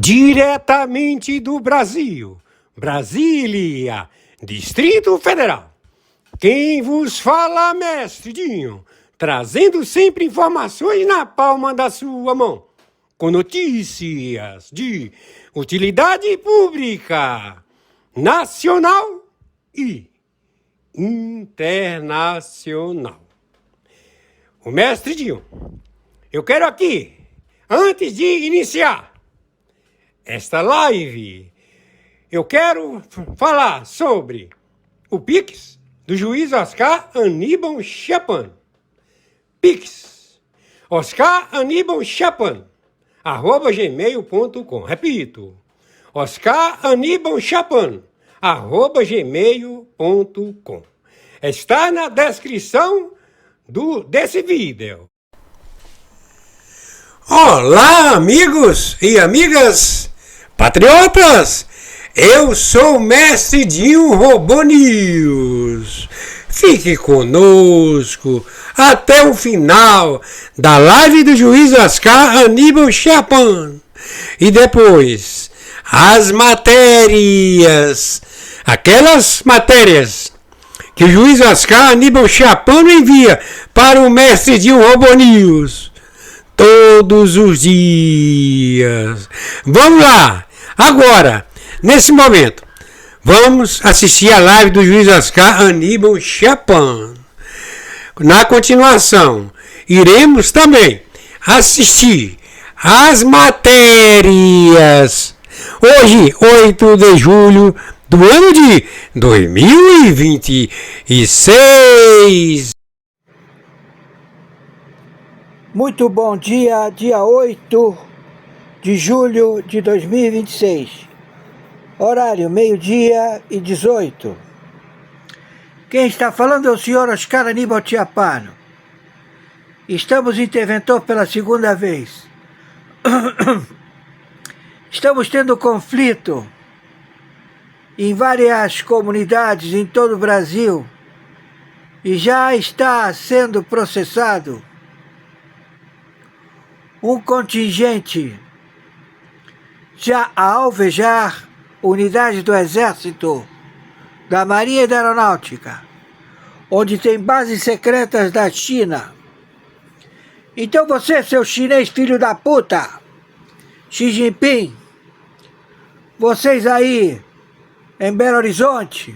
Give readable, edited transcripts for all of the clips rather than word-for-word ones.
Diretamente do Brasil, Brasília, Distrito Federal. Quem vos fala, mestre Dinho, trazendo sempre informações na palma da sua mão, com notícias de utilidade pública, nacional e internacional. O mestre Dinho, eu quero aqui, antes de iniciar esta live, eu quero falar sobre o Pix do juiz Oscar Aníbal Chapan. Pix, Oscar Aníbal Chapan, @gmail.com. Repito, Oscar Aníbal Chapan, @gmail.com. Está na descrição desse vídeo. Olá, amigos e amigas patriotas! Eu sou o mestre Dinho Robô News. Fique conosco até o final da live do juiz Oscar Aníbal Chapan. E depois, as matérias, aquelas matérias que o juiz Oscar Aníbal Chapan envia para o mestre Dinho Robô News todos os dias. Vamos lá! Agora, nesse momento, vamos assistir a live do juiz Oscar Aníbal Chapan. Na continuação, iremos também assistir as matérias. Hoje, 8 de julho do ano de 2026. Muito bom dia, dia 8 de julho de 2026. Horário, 12h18. Quem está falando é o senhor Oscar Aníbal Chapan. Estamos interventor pela segunda vez. Estamos tendo conflito em várias comunidades em todo o Brasil e já está sendo processado um contingente já a alvejar unidades do Exército, da Marinha e da Aeronáutica, onde tem bases secretas da China. Então você, seu chinês filho da puta, Xi Jinping, vocês aí em Belo Horizonte,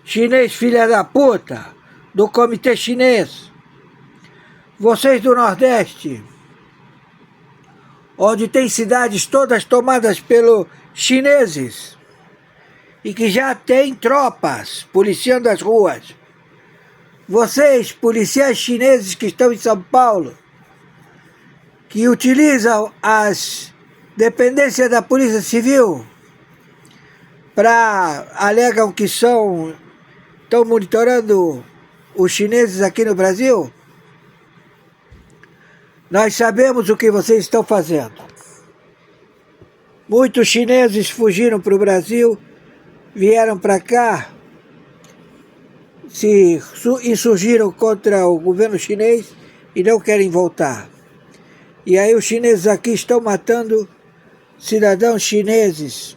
chinês filha da puta, do Comitê Chinês, vocês do Nordeste, onde tem cidades todas tomadas pelos chineses e que já tem tropas policiando as ruas. Vocês, policiais chineses que estão em São Paulo, que utilizam as dependências da Polícia Civil alegam que estão monitorando os chineses aqui no Brasil, nós sabemos o que vocês estão fazendo. Muitos chineses fugiram para o Brasil, vieram para cá, se insurgiram contra o governo chinês e não querem voltar. E aí os chineses aqui estão matando cidadãos chineses.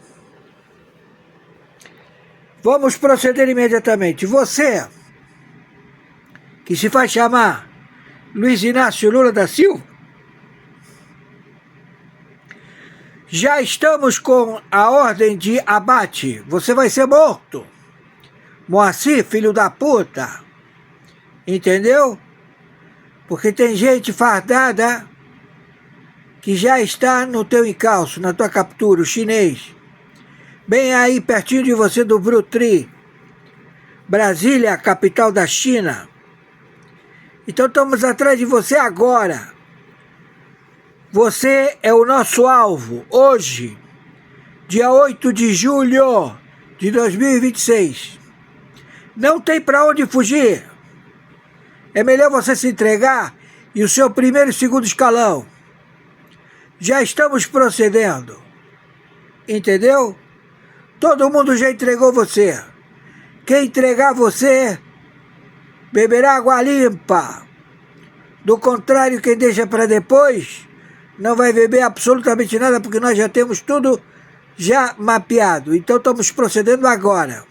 Vamos proceder imediatamente. Você, que se faz chamar Luiz Inácio Lula da Silva, já estamos com a ordem de abate. Você vai ser morto. Moacir, filho da puta. Entendeu? Porque tem gente fardada que já está no teu encalço, na tua captura, o chinês. Bem aí, pertinho de você, do Brutri. Brasília, capital da China. Então estamos atrás de você agora. Você é o nosso alvo. Hoje, dia 8 de julho de 2026. Não tem para onde fugir. É melhor você se entregar e o seu primeiro e segundo escalão. Já estamos procedendo. Entendeu? Todo mundo já entregou você. Quem entregar você beberá água limpa. Do contrário, quem deixa para depois não vai beber absolutamente nada, porque nós já temos tudo já mapeado. Então estamos procedendo agora.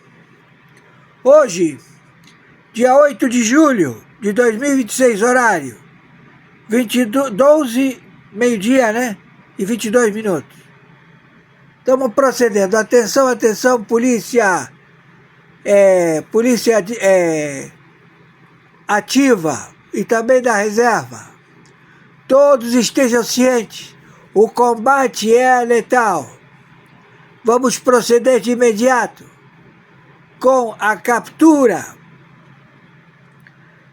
Hoje, dia 8 de julho de 2026, horário 12, meio-dia, né? E 22 minutos. Estamos procedendo. Atenção, atenção, polícia. Polícia ativa e também da reserva. Todos estejam cientes. O combate é letal. Vamos proceder de imediato com a captura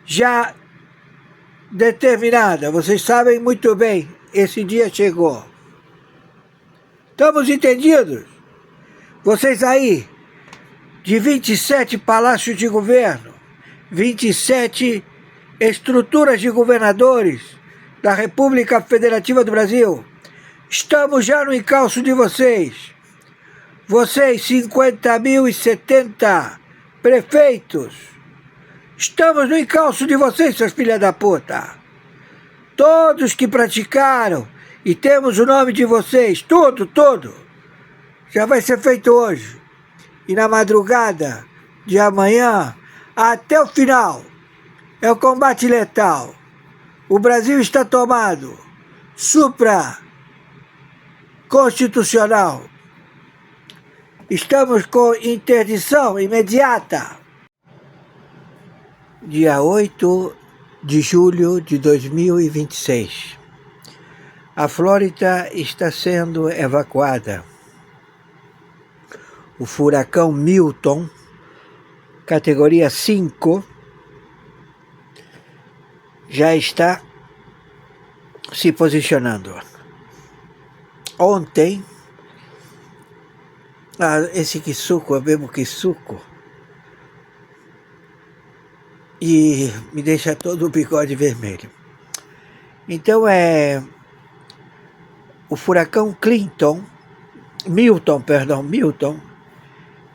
já determinada. Vocês sabem muito bem, esse dia chegou. Estamos entendidos? Vocês aí, de 27 palácios de governo, 27 estruturas de governadores da República Federativa do Brasil, estamos já no encalço de vocês. Vocês, 50.070 prefeitos, estamos no encalço de vocês, seus filha da puta. Todos que praticaram, e temos o nome de vocês, tudo, já vai ser feito hoje. E na madrugada de amanhã, até o final, é o combate letal. O Brasil está tomado, supra-constitucional. Estamos com interdição imediata. Dia 8 de julho de 2026. A Flórida está sendo evacuada. O furacão Milton, categoria 5, já está se posicionando. Ontem, esse Kisuko, eu bebo Kisuko, e me deixa todo o bigode vermelho. Então o furacão Milton,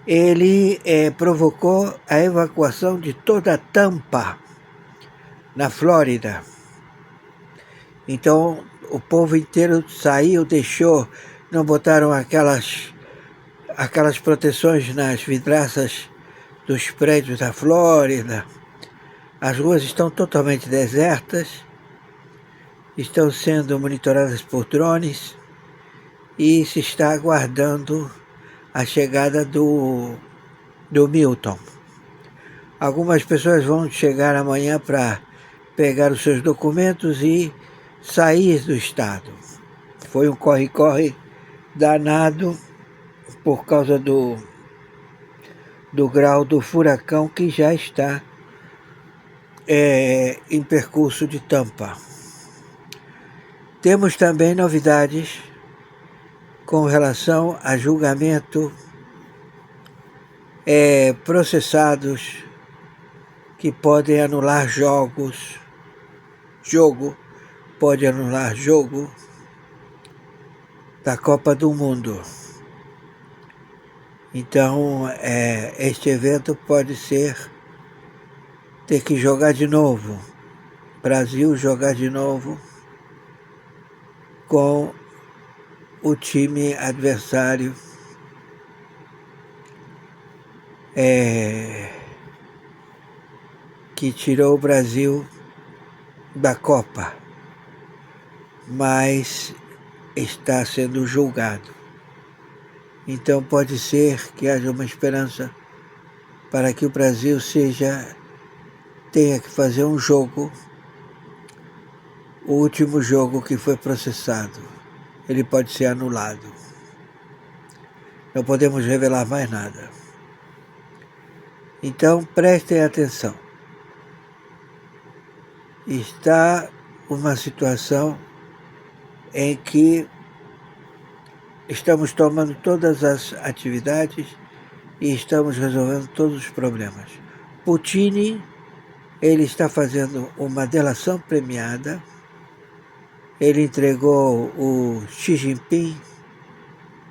ele provocou a evacuação de toda a Tampa, na Flórida. Então o povo inteiro saiu, deixou, não botaram aquelas proteções nas vidraças dos prédios da Flórida. As ruas estão totalmente desertas, estão sendo monitoradas por drones e se está aguardando a chegada do Milton. Algumas pessoas vão chegar amanhã para pegar os seus documentos e sair do estado. Foi um corre-corre danado por causa do grau do furacão que já está em percurso de Tampa. Temos também novidades com relação a julgamento, processados que podem anular jogo pode anular jogo da Copa do Mundo. Então, este evento pode ter que jogar de novo, Brasil jogar de novo com o time adversário que tirou o Brasil da Copa, mas está sendo julgado. Então pode ser que haja uma esperança para que o Brasil tenha que fazer um jogo, o último jogo que foi processado. Ele pode ser anulado. Não podemos revelar mais nada. Então prestem atenção. Está uma situação em que estamos tomando todas as atividades e estamos resolvendo todos os problemas. Putin, ele está fazendo uma delação premiada. Ele entregou o Xi Jinping,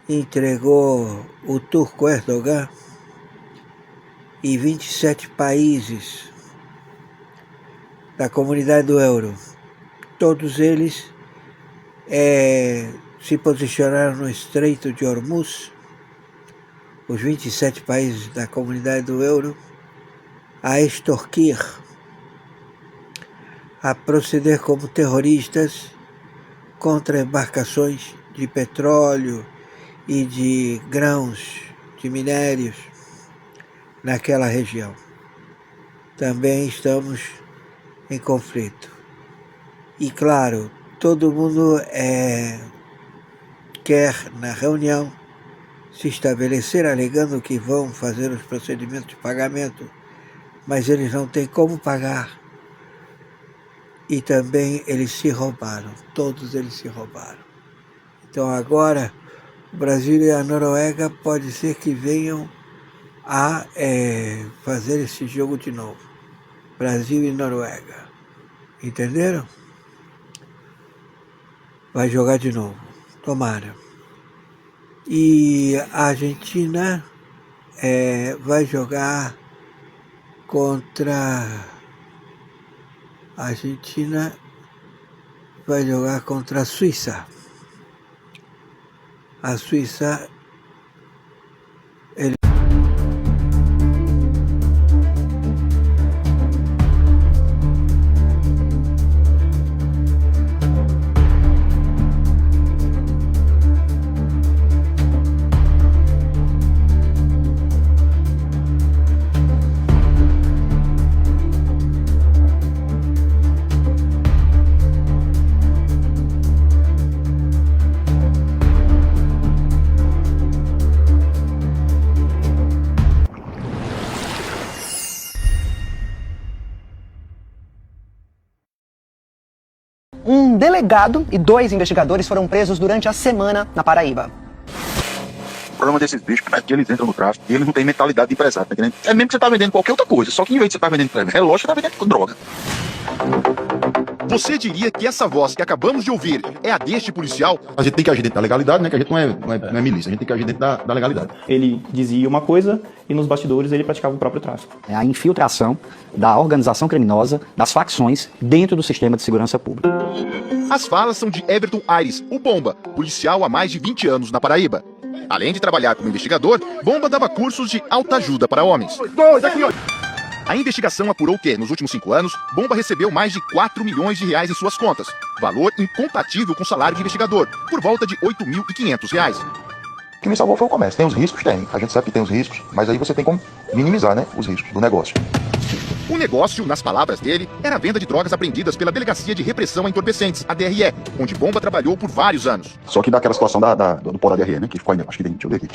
entregou o turco Erdogan e 27 países da comunidade do euro. Todos eles se posicionaram no Estreito de Hormuz, os 27 países da comunidade do euro, a extorquir, a proceder como terroristas contra embarcações de petróleo e de grãos, de minérios naquela região. Também estamos em conflito. E claro, todo mundo quer na reunião se estabelecer alegando que vão fazer os procedimentos de pagamento, mas eles não têm como pagar. E também eles se roubaram, todos eles se roubaram. Então agora o Brasil e a Noruega pode ser que venham a fazer esse jogo de novo. Brasil e Noruega. Entenderam? Vai jogar de novo. Tomara. E a Argentina vai jogar contra... A Argentina vai jogar contra a Suíça. A Suíça... Um delegado e 2 investigadores foram presos durante a semana na Paraíba. O problema desses bichos é que eles entram no tráfico e eles não têm mentalidade de empresário, tá entendendo? É mesmo que você tá vendendo qualquer outra coisa, só que em vez de você tá vendendo relógio, você tá vendendo droga. Você diria que essa voz que acabamos de ouvir é a deste policial? A gente tem que agir dentro da legalidade, né? Que a gente não é milícia, a gente tem que agir dentro da legalidade. Ele dizia uma coisa e nos bastidores ele praticava o próprio tráfico. É a infiltração da organização criminosa, das facções, dentro do sistema de segurança pública. As falas são de Everton Aires, o Bomba, policial há mais de 20 anos na Paraíba. Além de trabalhar como investigador, Bomba dava cursos de autoajuda para homens. A investigação apurou que, nos últimos 5 anos, Bomba recebeu mais de 4 milhões de reais em suas contas, valor incompatível com o salário de investigador, por volta de R$ 8.500. O que me salvou foi o comércio. Tem os riscos? Tem. A gente sabe que tem os riscos, mas aí você tem como minimizar, né, os riscos do negócio. O negócio, nas palavras dele, era a venda de drogas apreendidas pela Delegacia de Repressão a Entorpecentes, a DRE, onde Bomba trabalhou por vários anos. Só que daquela situação do pó da DRE, né, que ficou ainda, acho que tem, deixa eu ver aqui.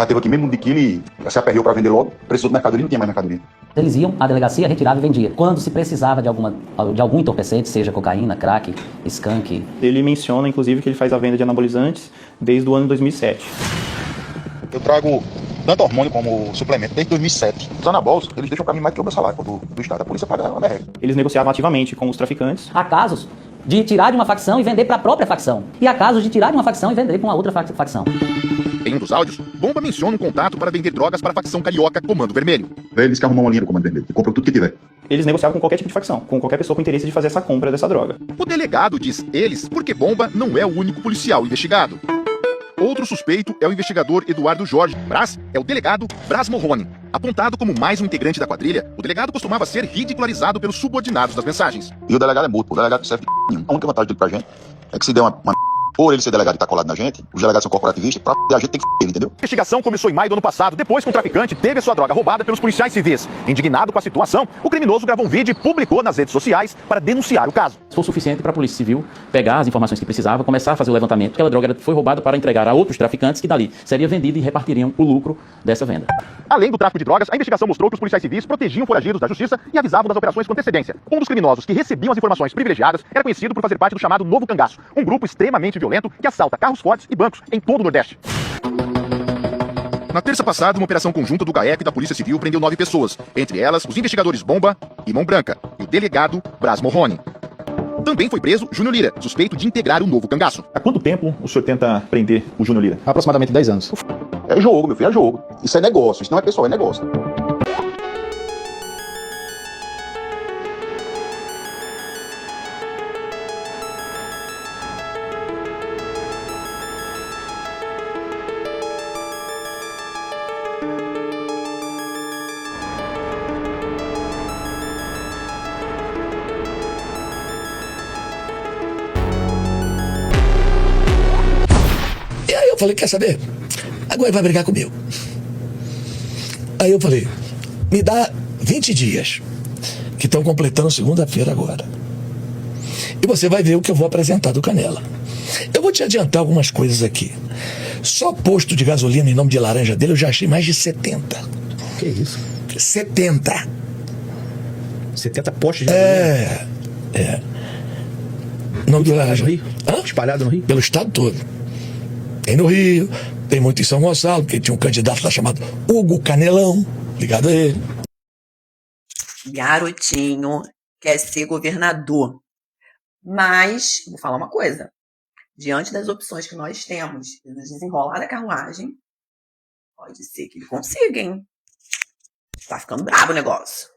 Teve aqui mesmo de quilo e se aperreou para vender logo, precisou de mercadoria, não tinha mais mercadoria. Eles iam à delegacia, retirava e vendia. Quando se precisava de algum entorpecente, seja cocaína, crack, skunk. Ele menciona, inclusive, que ele faz a venda de anabolizantes desde o ano 2007. Eu trago tanto hormônio como suplemento desde 2007. Os anabolos, eles deixam para mim mais do que o meu salário do Estado. A polícia paga uma merda. Eles negociavam ativamente com os traficantes. Há casos de tirar de uma facção e vender para a própria facção. E há casos de tirar de uma facção e vender para uma outra facção. Em um dos áudios, Bomba menciona um contato para vender drogas para a facção carioca Comando Vermelho. Ele disse que arrumou uma linha do Comando Vermelho, que compra tudo que tiver. Eles negociavam com qualquer tipo de facção, com qualquer pessoa com interesse de fazer essa compra dessa droga. O delegado diz eles porque Bomba não é o único policial investigado. Outro suspeito é o investigador Eduardo Jorge. Brás é o delegado Brás Morrone. Apontado como mais um integrante da quadrilha, o delegado costumava ser ridicularizado pelos subordinados das mensagens. E o delegado é mútuo, o delegado não serve de nenhum. A única vantagem dele pra gente é que se der uma por ele ser delegado e estar colado na gente, os delegados são corporativistas, a gente tem que ele, entendeu? A investigação começou em maio do ano passado, depois que um traficante teve a sua droga roubada pelos policiais civis. Indignado com a situação, o criminoso gravou um vídeo e publicou nas redes sociais para denunciar o caso. Foi suficiente para a Polícia Civil pegar as informações que precisava, começar a fazer o levantamento. Aquela droga foi roubada para entregar a outros traficantes que dali seria vendida e repartiriam o lucro dessa venda. Além do tráfico de drogas, a investigação mostrou que os policiais civis protegiam foragidos da justiça e avisavam das operações com antecedência. Um dos criminosos que recebiam as informações privilegiadas era conhecido por fazer parte do chamado Novo Cangaço, um grupo extremamente violento que assalta carros fortes e bancos em todo o Nordeste. Na terça passada, uma operação conjunta do GAEP e da Polícia Civil prendeu 9 pessoas, entre elas os investigadores Bomba e Mão Branca e o delegado Brás Morrone. Também foi preso Júnior Lira, suspeito de integrar o Novo Cangaço. Há quanto tempo o senhor tenta prender o Júnior Lira? Aproximadamente 10 anos. É jogo, meu filho, é jogo. Isso é negócio, isso não é pessoal, é negócio. falei, quer saber? Agora ele vai brigar comigo. Aí eu falei, me dá 20 dias, que estão completando segunda-feira agora. E você vai ver o que eu vou apresentar do Canela. Eu vou te adiantar algumas coisas aqui. Só posto de gasolina em nome de laranja dele eu já achei mais de 70. Que isso? 70. 70 postes de gasolina? Nome de laranja. No Rio? Hã? Espalhado no Rio? Pelo estado todo. Tem no Rio, tem muito em São Gonçalo, porque tinha um candidato lá chamado Hugo Canelão, ligado a ele. Garotinho quer ser governador. Mas, vou falar uma coisa. Diante das opções que nós temos e do desenrolar da carruagem, pode ser que ele consiga, hein? Tá ficando brabo o negócio.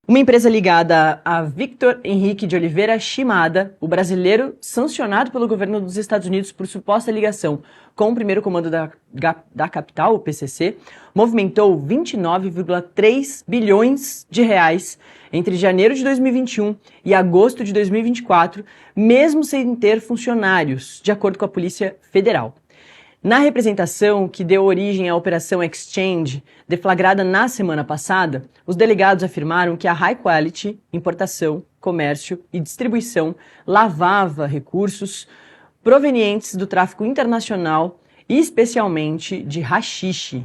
Uma empresa ligada a Victor Henrique de Oliveira Shimada, o brasileiro sancionado pelo governo dos Estados Unidos por suposta ligação com o primeiro comando da capital, o PCC, movimentou 29,3 bilhões de reais entre janeiro de 2021 e agosto de 2024, mesmo sem ter funcionários, de acordo com a Polícia Federal. Na representação que deu origem à Operação Exchange, deflagrada na semana passada, os delegados afirmaram que a High Quality, importação, comércio e distribuição lavava recursos provenientes do tráfico internacional e especialmente de haxixe.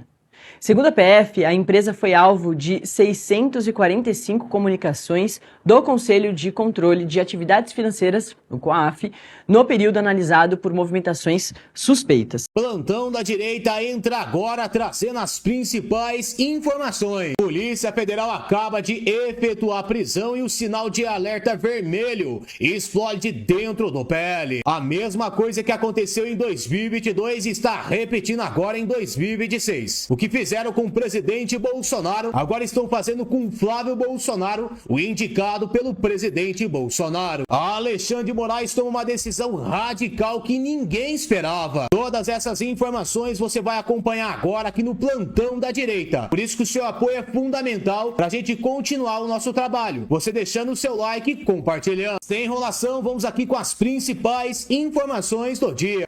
Segundo a PF, a empresa foi alvo de 645 comunicações do Conselho de Controle de Atividades Financeiras, o COAF, no período analisado por movimentações suspeitas. Plantão da Direita entra agora trazendo as principais informações. Polícia Federal acaba de efetuar prisão e o sinal de alerta vermelho explode dentro do PL. A mesma coisa que aconteceu em 2022 está repetindo agora em 2026. O que fizeram com o presidente Bolsonaro, agora estão fazendo com Flávio Bolsonaro, o indicado pelo presidente Bolsonaro. A Alexandre de Moraes toma uma decisão radical que ninguém esperava. Todas essas informações você vai acompanhar agora aqui no Plantão da Direita. Por isso que o seu apoio é fundamental para a gente continuar o nosso trabalho. Você deixando o seu like e compartilhando. Sem enrolação, vamos aqui com as principais informações do dia.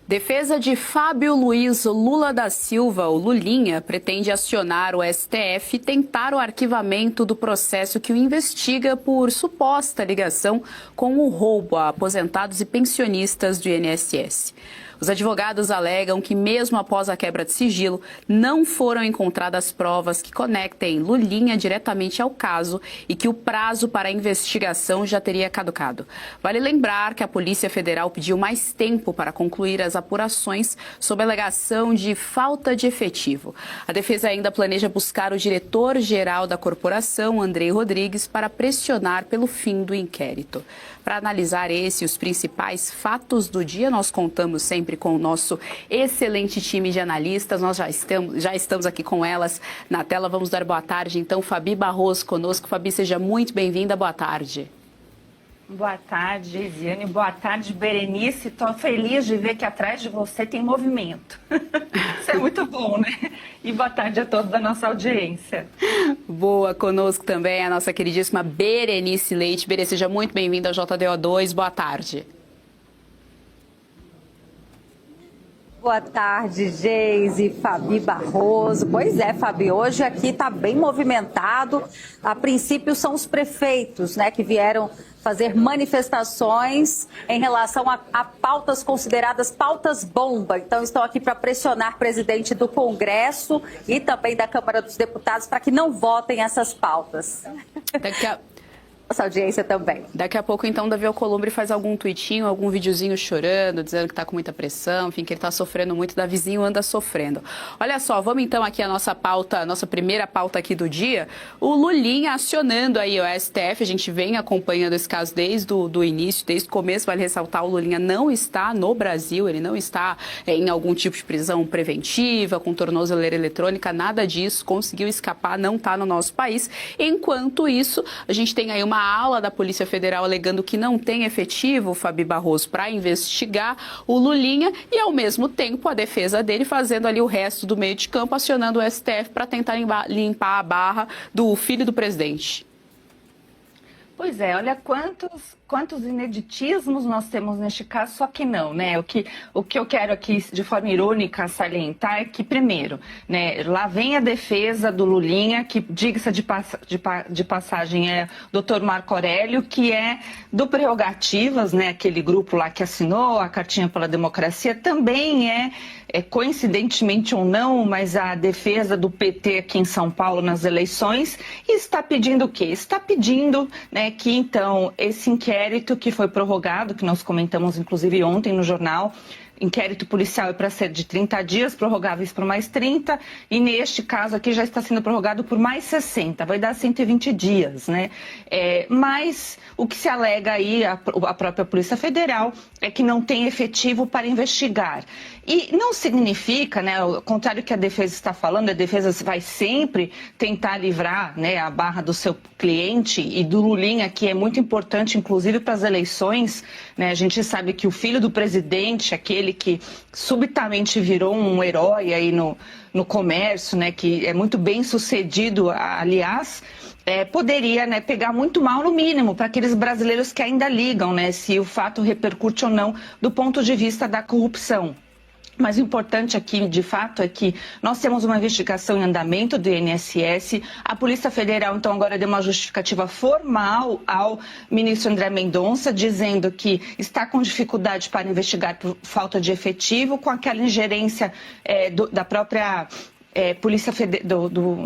Defesa de Fábio Luiz Lula da Silva, o Lulinha, pretende acionar o STF e tentar o arquivamento do processo que o investiga por suposta ligação com o roubo a aposentados e pensionistas do INSS. Os advogados alegam que, mesmo após a quebra de sigilo, não foram encontradas provas que conectem Lulinha diretamente ao caso e que o prazo para a investigação já teria caducado. Vale lembrar que a Polícia Federal pediu mais tempo para concluir as apurações sob a alegação de falta de efetivo. A defesa ainda planeja buscar o diretor-geral da corporação, Andrei Rodrigues, para pressionar pelo fim do inquérito. Para analisar esse e os principais fatos do dia, nós contamos sempre com o nosso excelente time de analistas. Nós já estamos aqui com elas na tela. Vamos dar boa tarde, então, Fabi Barroso conosco. Fabi, seja muito bem-vinda. Boa tarde. Boa tarde, Geisiane. Boa tarde, Berenice. Estou feliz de ver que atrás de você tem movimento. Isso é muito bom, né? E boa tarde a todos da nossa audiência. Boa, conosco também a nossa queridíssima Berenice Leite. Berenice, seja muito bem-vinda ao JDO2. Boa tarde. Boa tarde, Geise, Fabi Barroso. Pois é, Fabi, hoje aqui está bem movimentado. A princípio são os prefeitos, né, que vieram fazer manifestações em relação a pautas consideradas pautas bomba. Então estão aqui para pressionar o presidente do Congresso e também da Câmara dos Deputados para que não votem essas pautas. Nossa audiência também. Daqui a pouco, então, Davi Alcolumbre faz algum tweetinho, algum videozinho chorando, dizendo que está com muita pressão, enfim, que ele está sofrendo muito, da vizinho anda sofrendo. Olha só, vamos então aqui a nossa pauta, a nossa primeira pauta aqui do dia, o Lulinha acionando aí o STF, a gente vem acompanhando esse caso desde o início, desde o começo, vale ressaltar, o Lulinha não está no Brasil, ele não está em algum tipo de prisão preventiva, com tornozeleira eletrônica, nada disso, conseguiu escapar, não está no nosso país. Enquanto isso, a gente tem aí uma ala da Polícia Federal alegando que não tem efetivo, Fabi Barroso, para investigar o Lulinha e, ao mesmo tempo, a defesa dele fazendo ali o resto do meio de campo, acionando o STF para tentar limpar a barra do filho do presidente. Pois é, olha quantos quantos ineditismos nós temos neste caso, só que não, né? O que eu quero aqui, de forma irônica, salientar é que, primeiro, né, lá vem a defesa do Lulinha, que, diga-se de passagem, é o Dr. Marco Aurélio, que é do Prerrogativas, né, aquele grupo lá que assinou a Cartinha pela Democracia, também coincidentemente ou não, mas a defesa do PT aqui em São Paulo nas eleições, e está pedindo o quê? Está pedindo, né, que então esse inquérito que foi prorrogado, que nós comentamos inclusive ontem no jornal, inquérito policial é para ser de 30 dias, prorrogáveis por mais 30, e neste caso aqui já está sendo prorrogado por mais 60, vai dar 120 dias, né? Mas o que se alega aí, a própria Polícia Federal, é que não tem efetivo para investigar. E não significa, né, ao contrário do que a defesa está falando, a defesa vai sempre tentar livrar, né, a barra do seu cliente e do Lulinha, que é muito importante, inclusive para as eleições, né? A gente sabe que o filho do presidente, aquele que subitamente virou um herói aí no comércio, né, que é muito bem sucedido, aliás, poderia, né, pegar muito mal, no mínimo, para aqueles brasileiros que ainda ligam, né, se o fato repercute ou não do ponto de vista da corrupção. Mas o importante aqui, de fato, é que nós temos uma investigação em andamento do INSS. A Polícia Federal, então, agora deu uma justificativa formal ao ministro André Mendonça, dizendo que está com dificuldade para investigar por falta de efetivo, com aquela ingerência da própria...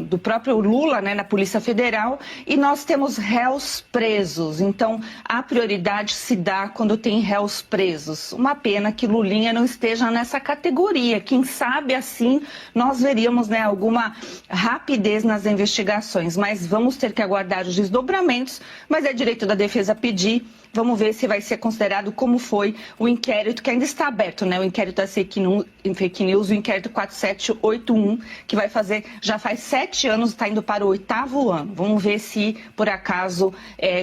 do próprio Lula, né, na Polícia Federal, e nós temos réus presos. Então, a prioridade se dá quando tem réus presos. Uma pena que Lulinha não esteja nessa categoria. Quem sabe, assim, nós veríamos, né, alguma rapidez nas investigações, mas vamos ter que aguardar os desdobramentos, mas é direito da defesa pedir. Vamos ver se vai ser considerado como foi o inquérito, que ainda está aberto, né? O inquérito da fake news, o inquérito 4781, que já faz 7 anos, está indo para o 8º ano. Vamos ver se, por acaso,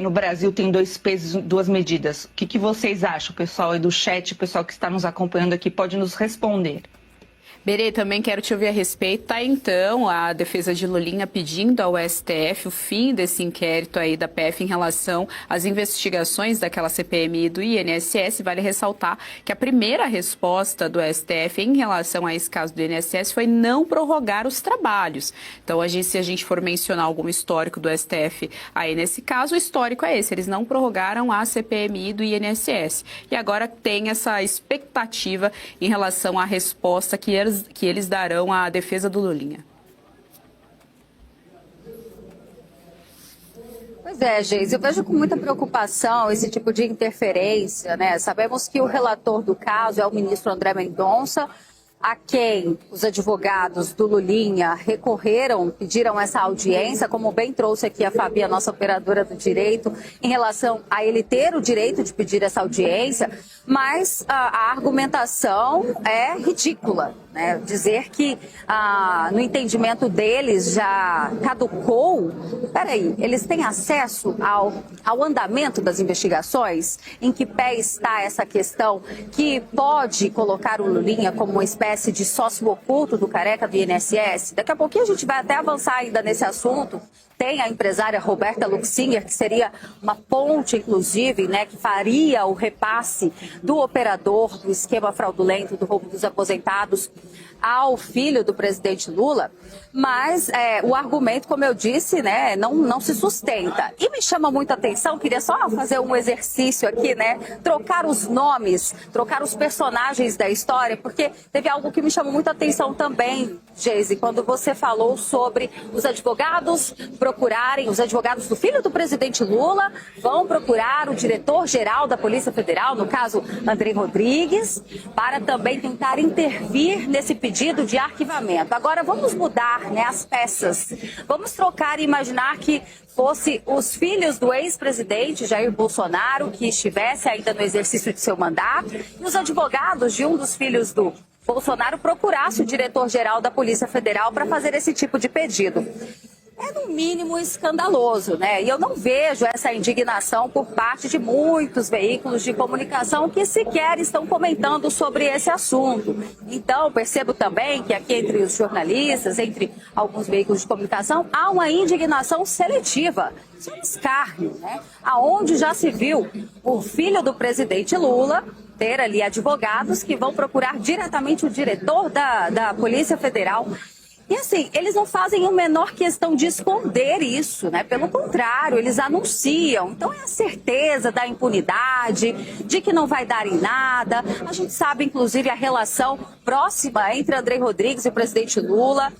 no Brasil tem 2 pesos, 2 medidas. O que vocês acham, pessoal aí do chat, o pessoal que está nos acompanhando aqui pode nos responder. Berê, também quero te ouvir a respeito. Tá, então, a defesa de Lulinha pedindo ao STF o fim desse inquérito aí da PF em relação às investigações daquela CPMI do INSS. Vale ressaltar que a primeira resposta do STF em relação a esse caso do INSS foi não prorrogar os trabalhos. Então, se a gente for mencionar algum histórico do STF aí nesse caso, o histórico é esse. Eles não prorrogaram a CPMI do INSS. E agora tem essa expectativa em relação à resposta que eles darão à defesa do Lulinha. Pois é, Geis, eu vejo com muita preocupação esse tipo de interferência, né? Sabemos que o relator do caso é o ministro André Mendonça, a quem os advogados do Lulinha recorreram, pediram essa audiência, como bem trouxe aqui a Fabi, a nossa operadora do direito, em relação a ele ter o direito de pedir essa audiência, mas a argumentação é ridícula, né? Dizer que no entendimento deles já caducou. Peraí, eles têm acesso ao andamento das investigações? Em que pé está essa questão que pode colocar o Lulinha como uma espécie de sócio oculto do careca do INSS? Daqui a pouquinho a gente vai até avançar ainda nesse assunto. Tem a empresária Roberta Luxinger, que seria uma ponte, inclusive, né, que faria o repasse do operador do esquema fraudulento do roubo dos aposentados ao filho do presidente Lula, mas o argumento, como eu disse, né, não se sustenta. E me chama muita atenção, queria só fazer um exercício aqui, né, trocar os nomes, trocar os personagens da história, porque teve algo que me chamou muita atenção também, Geise, quando você falou sobre os advogados os advogados do filho do presidente Lula vão procurar o diretor-geral da Polícia Federal, no caso André Rodrigues, para também tentar intervir nesse pedido de arquivamento. Agora vamos mudar, né, as peças. Vamos trocar e imaginar que fosse os filhos do ex-presidente Jair Bolsonaro que estivesse ainda no exercício de seu mandato e os advogados de um dos filhos do Bolsonaro procurasse o diretor-geral da Polícia Federal para fazer esse tipo de pedido. é no mínimo escandaloso, né? E eu não vejo essa indignação por parte de muitos veículos de comunicação que sequer estão comentando sobre esse assunto. Então, percebo também que aqui entre os jornalistas, entre alguns veículos de comunicação, há uma indignação seletiva. Isso é um escárnio, né? Aonde já se viu o filho do presidente Lula ter ali advogados que vão procurar diretamente o diretor da Polícia Federal. E assim, eles não fazem a menor questão de esconder isso, né? Pelo contrário, eles anunciam. Então é a certeza da impunidade, de que não vai dar em nada. A gente sabe, inclusive, a relação próxima entre André Rodrigues e o presidente Lula.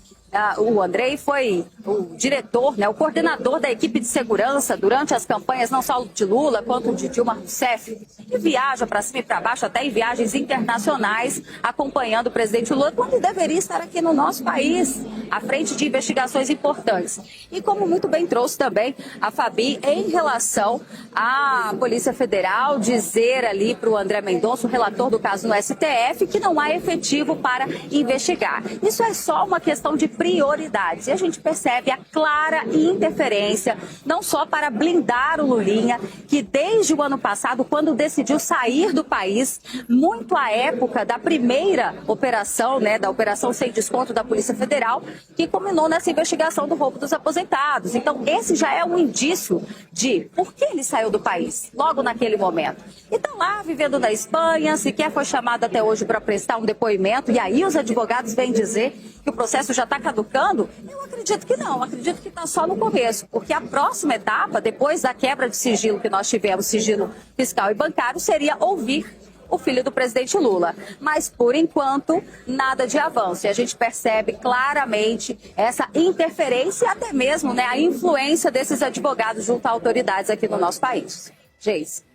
O Andrei foi o diretor, né, o coordenador da equipe de segurança durante as campanhas não só de Lula quanto de Dilma Rousseff, e viaja para cima e para baixo até em viagens internacionais acompanhando o presidente Lula quando deveria estar aqui no nosso país, à frente de investigações importantes. E como muito bem trouxe também a Fabi em relação à Polícia Federal dizer ali para o André Mendonça, o relator do caso no STF, que não há efetivo para investigar. Isso é só uma questão de prioridades. E a gente percebe a clara interferência, não só para blindar o Lulinha, que desde o ano passado, quando decidiu sair do país, muito à época da primeira operação, né, da operação sem desconto da Polícia Federal, que culminou nessa investigação do roubo dos aposentados. Então, esse já é um indício de por que ele saiu do país, logo naquele momento. E está lá, vivendo na Espanha, sequer foi chamado até hoje para prestar um depoimento, e aí os advogados vêm dizer que o processo já está caducando. Eu acredito que não, acredito que está só no começo, porque a próxima etapa, depois da quebra de sigilo que nós tivemos, sigilo fiscal e bancário, seria ouvir o filho do presidente Lula. Mas, por enquanto, nada de avanço. E a gente percebe claramente essa interferência e até mesmo, né, a influência desses advogados junto a autoridades aqui no nosso país. Geise.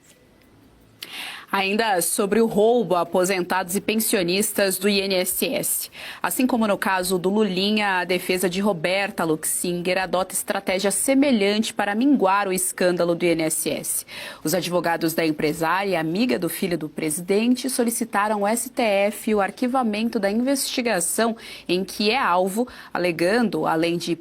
Ainda sobre o roubo a aposentados e pensionistas do INSS. Assim como no caso do Lulinha, a defesa de Roberta Luxinger adota estratégia semelhante para minguar o escândalo do INSS. Os advogados da empresária, amiga do filho do presidente, solicitaram ao STF o arquivamento da investigação em que é alvo, alegando, além de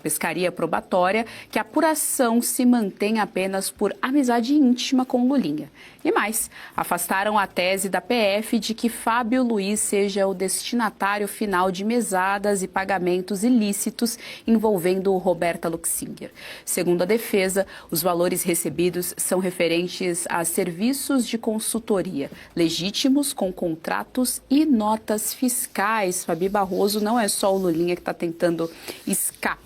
pescaria probatória, que a apuração se mantém apenas por amizade íntima com Lulinha. E mais, afastaram a tese da PF de que Fábio Luiz seja o destinatário final de mesadas e pagamentos ilícitos envolvendo Roberta Luxinger. Segundo a defesa, os valores recebidos são referentes a serviços de consultoria, legítimos com contratos e notas fiscais. Fabi Barroso, não é só o Lulinha que está tentando escapar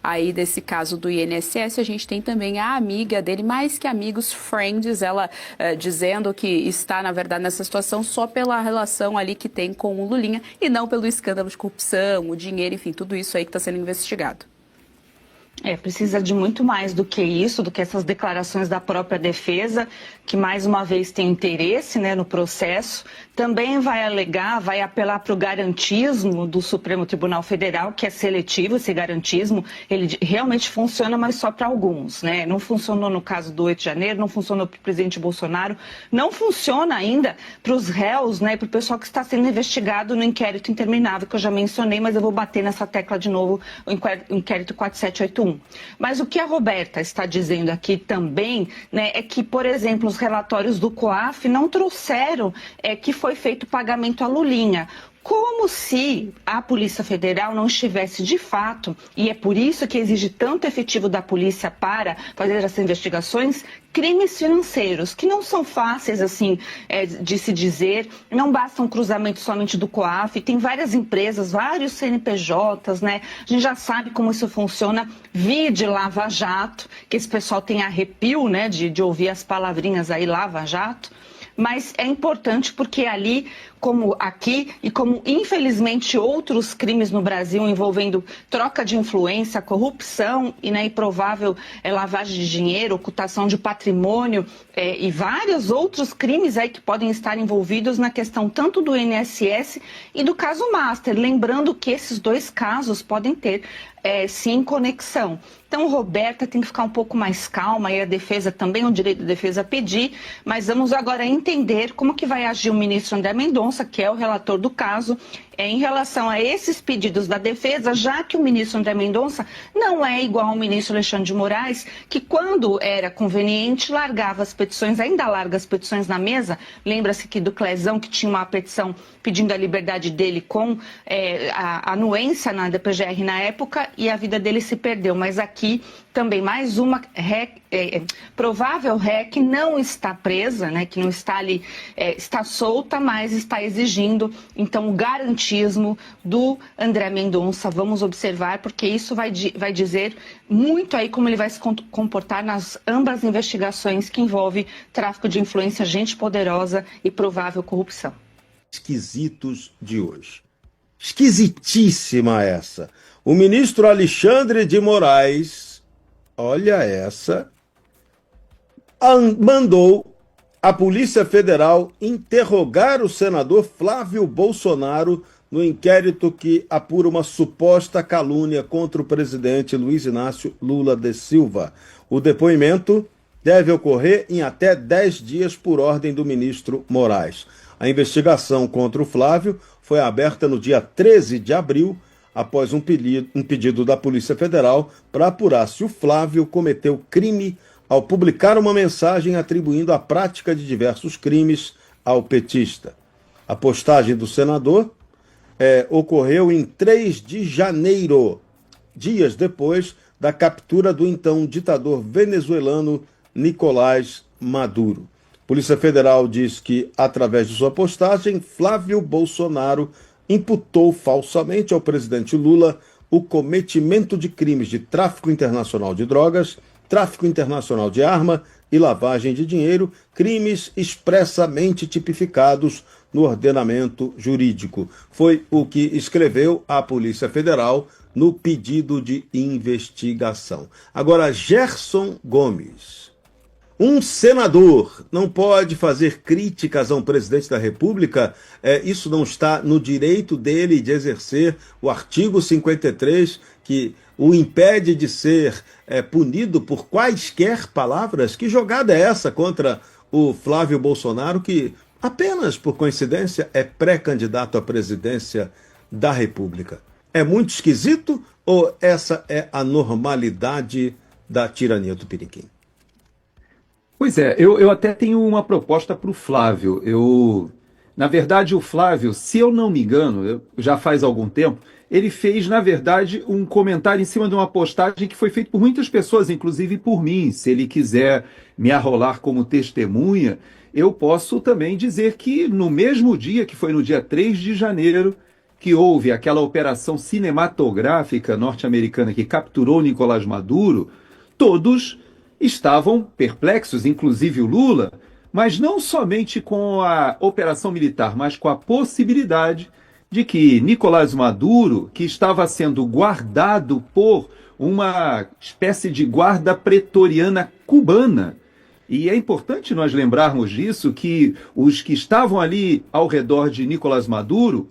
aí desse caso do INSS, a gente tem também a amiga dele, mais que amigos, friends, ela dizendo que está, na verdade, nessa situação só pela relação ali que tem com o Lulinha e não pelo escândalo de corrupção, o dinheiro, enfim, tudo isso aí que está sendo investigado. Precisa de muito mais do que isso, do que essas declarações da própria defesa, que mais uma vez tem interesse, né, no processo. Também vai alegar, vai apelar para o garantismo do Supremo Tribunal Federal, que é seletivo esse garantismo. Ele realmente funciona, mas só para alguns, né? Não funcionou no caso do 8 de janeiro, não funcionou para o presidente Bolsonaro, não funciona ainda para os réus, né, para o pessoal que está sendo investigado no inquérito interminável, que eu já mencionei, mas eu vou bater nessa tecla de novo, o inquérito 4781. Mas o que a Roberta está dizendo aqui também, né, é que, por exemplo, os relatórios do COAF não trouxeram que foi feito pagamento a Lulinha. Como se a Polícia Federal não estivesse de fato, e é por isso que exige tanto efetivo da polícia para fazer essas investigações, crimes financeiros, que não são fáceis assim de se dizer, não basta um cruzamento somente do COAF, tem várias empresas, vários CNPJs, né? A gente já sabe como isso funciona, vide Lava Jato, que esse pessoal tem arrepio, né, de ouvir as palavrinhas aí, Lava Jato. Mas é importante porque ali, como aqui e como infelizmente outros crimes no Brasil envolvendo troca de influência, corrupção e improvável lavagem de dinheiro, ocultação de patrimônio e vários outros crimes aí que podem estar envolvidos na questão tanto do INSS e do caso Master. Lembrando que esses dois casos podem ter sim conexão. Então, Roberta tem que ficar um pouco mais calma e a defesa também, o direito da defesa pedir, mas vamos agora entender como que vai agir o ministro André Mendonça, que é o relator do caso, em relação a esses pedidos da defesa, já que o ministro André Mendonça não é igual ao ministro Alexandre de Moraes, que quando era conveniente largava as petições, ainda larga as petições na mesa. Lembra-se que do Clezão, que tinha uma petição pedindo a liberdade dele com a anuência na DPGR na época, e a vida dele se perdeu. Mas aqui também mais uma provável ré que não está presa, né, que não está ali, está solta, mas está exigindo, então, o garantismo do André Mendonça. Vamos observar, porque isso vai dizer muito aí como ele vai se comportar nas ambas investigações que envolvem tráfico de influência, gente poderosa e provável corrupção. Esquisitos de hoje. Esquisitíssima essa. O ministro Alexandre de Moraes, olha essa, mandou a Polícia Federal interrogar o senador Flávio Bolsonaro no inquérito que apura uma suposta calúnia contra o presidente Luiz Inácio Lula da Silva. O depoimento deve ocorrer em até 10 dias por ordem do ministro Moraes. A investigação contra o Flávio foi aberta no dia 13 de abril, após um pedido da Polícia Federal para apurar se o Flávio cometeu crime ao publicar uma mensagem atribuindo a prática de diversos crimes ao petista. A postagem do senador ocorreu em 3 de janeiro, dias depois da captura do então ditador venezuelano Nicolás Maduro. A Polícia Federal diz que, através de sua postagem, Flávio Bolsonaro imputou falsamente ao presidente Lula o cometimento de crimes de tráfico internacional de drogas, tráfico internacional de arma e lavagem de dinheiro, crimes expressamente tipificados no ordenamento jurídico. Foi o que escreveu a Polícia Federal no pedido de investigação. Agora, Gerson Gomes. Um senador não pode fazer críticas a um presidente da República? Isso não está no direito dele de exercer o artigo 53, que o impede de ser punido por quaisquer palavras? Que jogada é essa contra o Flávio Bolsonaro, que apenas por coincidência é pré-candidato à presidência da República? É muito esquisito ou essa é a normalidade da tirania do Tupiniquim? Pois é, eu até tenho uma proposta para o Flávio. Na verdade, o Flávio, se eu não me engano, já faz algum tempo, ele fez, na verdade, um comentário em cima de uma postagem que foi feita por muitas pessoas, inclusive por mim. Se ele quiser me arrolar como testemunha, eu posso também dizer que no mesmo dia, que foi no dia 3 de janeiro, que houve aquela operação cinematográfica norte-americana que capturou Nicolás Maduro, todos estavam perplexos, inclusive o Lula, mas não somente com a operação militar, mas com a possibilidade de que Nicolás Maduro, que estava sendo guardado por uma espécie de guarda pretoriana cubana, e é importante nós lembrarmos disso, que os que estavam ali ao redor de Nicolás Maduro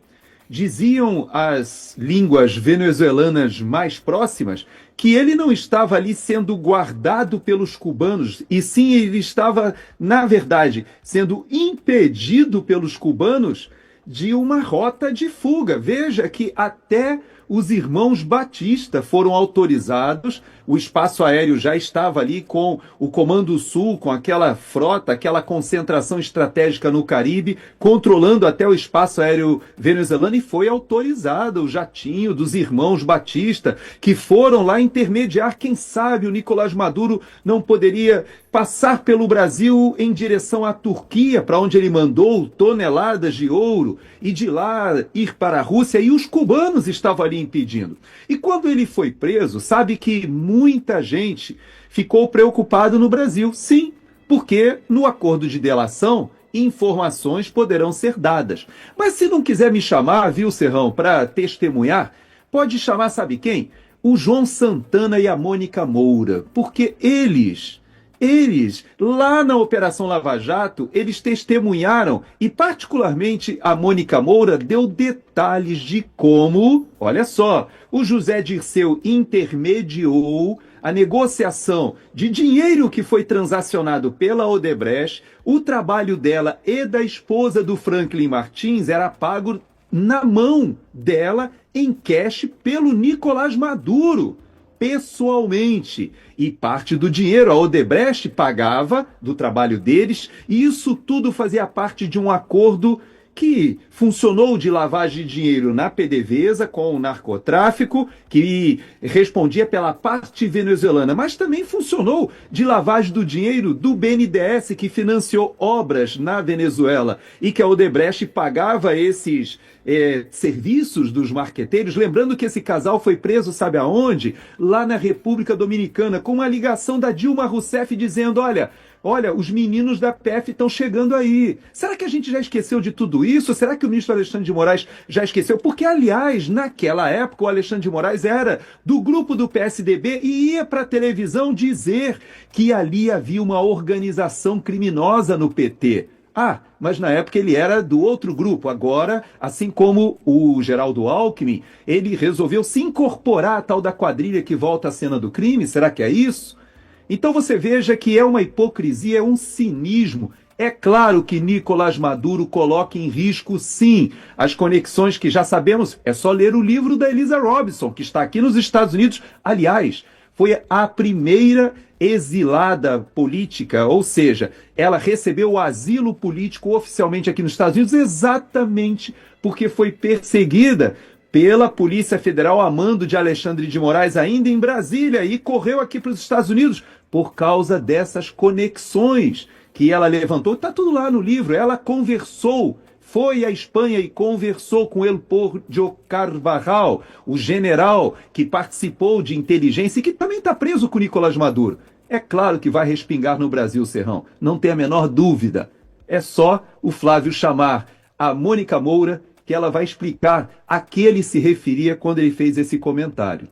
diziam as línguas venezuelanas mais próximas que ele não estava ali sendo guardado pelos cubanos, e sim ele estava, na verdade, sendo impedido pelos cubanos de uma rota de fuga. Veja que até os irmãos Batista foram autorizados, o espaço aéreo já estava ali com o Comando Sul, com aquela frota, aquela concentração estratégica no Caribe, controlando até o espaço aéreo venezuelano, e foi autorizado o jatinho dos irmãos Batista, que foram lá intermediar. Quem sabe o Nicolás Maduro não poderia passar pelo Brasil em direção à Turquia, para onde ele mandou toneladas de ouro, e de lá ir para a Rússia, e os cubanos estavam ali impedindo. E quando ele foi preso, sabe que muita gente ficou preocupado no Brasil. Sim, porque no acordo de delação, informações poderão ser dadas. Mas se não quiser me chamar, viu, Serrão, para testemunhar, pode chamar, sabe quem? O João Santana e a Mônica Moura, porque eles, lá na Operação Lava Jato, eles testemunharam, e particularmente a Mônica Moura deu detalhes de como, olha só, o José Dirceu intermediou a negociação de dinheiro que foi transacionado pela Odebrecht. O trabalho dela e da esposa do Franklin Martins era pago na mão dela em cash pelo Nicolás Maduro, pessoalmente. E parte do dinheiro a Odebrecht pagava do trabalho deles, e isso tudo fazia parte de um acordo que funcionou de lavagem de dinheiro na PDVSA com o narcotráfico, que respondia pela parte venezuelana, mas também funcionou de lavagem do dinheiro do BNDES, que financiou obras na Venezuela, e que a Odebrecht pagava esses serviços dos marqueteiros. Lembrando que esse casal foi preso, sabe aonde? Lá na República Dominicana, com uma ligação da Dilma Rousseff dizendo: olha, os meninos da PF estão chegando aí. Será que a gente já esqueceu de tudo isso? Será que o ministro Alexandre de Moraes já esqueceu? Porque, aliás, naquela época, o Alexandre de Moraes era do grupo do PSDB e ia para a televisão dizer que ali havia uma organização criminosa no PT. Mas na época ele era do outro grupo. Agora, assim como o Geraldo Alckmin, ele resolveu se incorporar à tal da quadrilha que volta à cena do crime. Será que é isso? Então você veja que é uma hipocrisia, é um cinismo. É claro que Nicolás Maduro coloca em risco, sim, as conexões que já sabemos. É só ler o livro da Elisa Robinson, que está aqui nos Estados Unidos. Aliás, foi a primeira exilada política, ou seja, ela recebeu o asilo político oficialmente aqui nos Estados Unidos exatamente porque foi perseguida pela Polícia Federal a mando de Alexandre de Moraes, ainda em Brasília, e correu aqui para os Estados Unidos por causa dessas conexões que ela levantou. Está tudo lá no livro. Ela conversou, foi à Espanha e conversou com El Porjo Carvajal, o general que participou de inteligência e que também está preso com Nicolás Maduro. É claro que vai respingar no Brasil, Serrão, não tem a menor dúvida. É só o Flávio chamar a Mônica Moura, que ela vai explicar a que ele se referia quando ele fez esse comentário.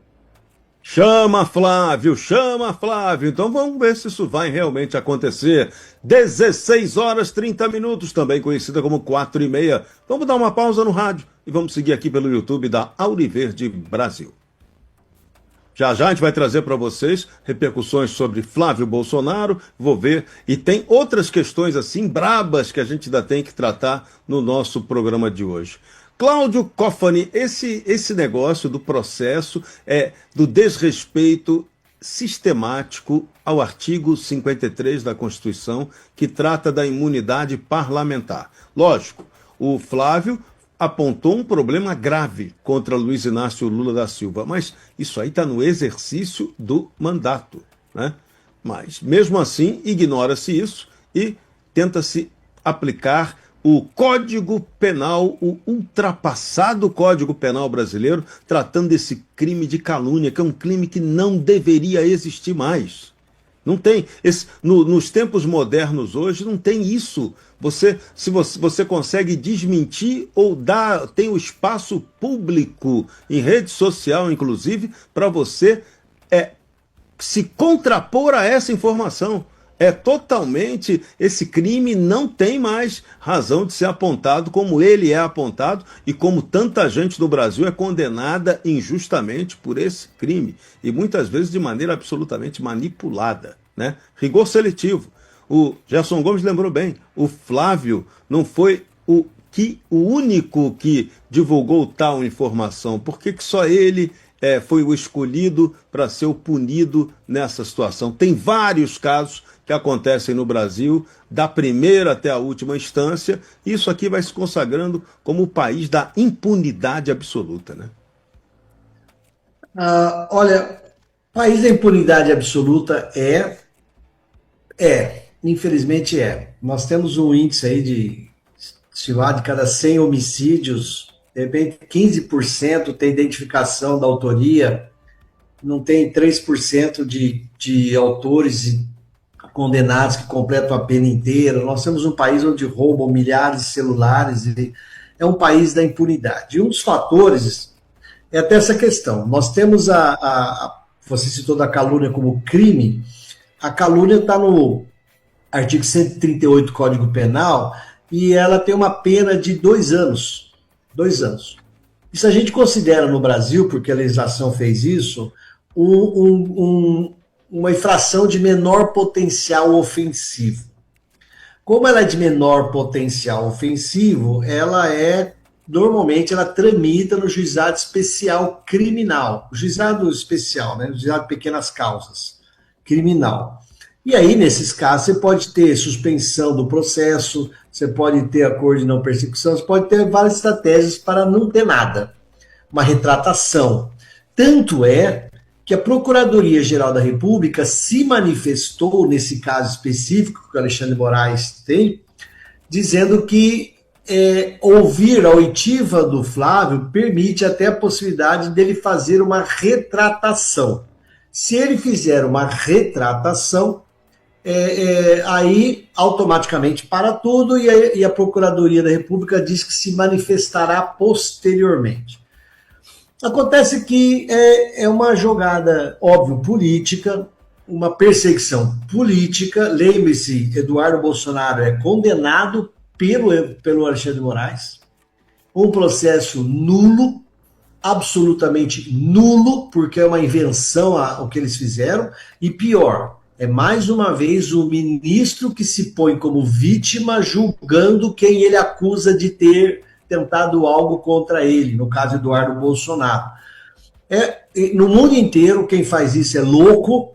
Chama Flávio, chama Flávio. Então vamos ver se isso vai realmente acontecer. 16 horas 30 minutos, também conhecida como 4h30. Vamos dar uma pausa no rádio e vamos seguir aqui pelo YouTube da Auriverde Brasil. Já já a gente vai trazer para vocês repercussões sobre Flávio Bolsonaro, vou ver, e tem outras questões assim brabas que a gente ainda tem que tratar no nosso programa de hoje. Cláudio Cofani, esse negócio do processo do desrespeito sistemático ao artigo 53 da Constituição, que trata da imunidade parlamentar. Lógico, o Flávio apontou um problema grave contra Luiz Inácio Lula da Silva, mas isso aí está no exercício do mandato, né? Mas, mesmo assim, ignora-se isso e tenta-se aplicar o Código Penal, o ultrapassado Código Penal brasileiro, tratando desse crime de calúnia, que é um crime que não deveria existir mais. Não tem. Nos tempos modernos hoje, não tem isso. Se você consegue desmentir ou tem o espaço público, em rede social, inclusive, para você se contrapor a essa informação. Totalmente, esse crime não tem mais razão de ser apontado como ele é apontado e como tanta gente do Brasil é condenada injustamente por esse crime e muitas vezes de maneira absolutamente manipulada, né? Rigor seletivo. O Gerson Gomes lembrou bem, o Flávio não foi o único que divulgou tal informação. Por que só ele foi o escolhido para ser o punido nessa situação? Tem vários casos que acontecem no Brasil, da primeira até a última instância, e isso aqui vai se consagrando como o país da impunidade absoluta, né? Olha, país da impunidade absoluta infelizmente é. Nós temos um índice aí de cada 100 homicídios, de repente 15% tem identificação da autoria, não tem 3% de autores condenados que completam a pena inteira. Nós temos um país onde roubam milhares de celulares, e é um país da impunidade. E um dos fatores é até essa questão. Nós temos você citou da calúnia como crime, a calúnia está no artigo 138 do Código Penal e ela tem uma pena de 2 anos. 2 anos. Isso a gente considera no Brasil, porque a legislação fez isso, uma infração de menor potencial ofensivo. Como ela é de menor potencial ofensivo, ela é normalmente ela tramita no juizado especial criminal, o juizado especial, né, o juizado de pequenas causas, criminal. E aí, nesses casos, você pode ter suspensão do processo, você pode ter acordo de não persecução, você pode ter várias estratégias para não ter nada. Uma retratação. Tanto é que a Procuradoria-Geral da República se manifestou, nesse caso específico que o Alexandre Moraes tem, dizendo que ouvir a oitiva do Flávio permite até a possibilidade dele fazer uma retratação. Se ele fizer uma retratação, aí automaticamente para tudo e a Procuradoria da República diz que se manifestará posteriormente. Acontece que é uma jogada, óbvio, política, uma perseguição política. Lembre-se, Eduardo Bolsonaro é condenado pelo Alexandre de Moraes, um processo nulo, absolutamente nulo, porque é uma invenção o que eles fizeram, e pior, é mais uma vez o ministro que se põe como vítima julgando quem ele acusa de ter tentado algo contra ele, no caso Eduardo Bolsonaro. No mundo inteiro, quem faz isso é louco,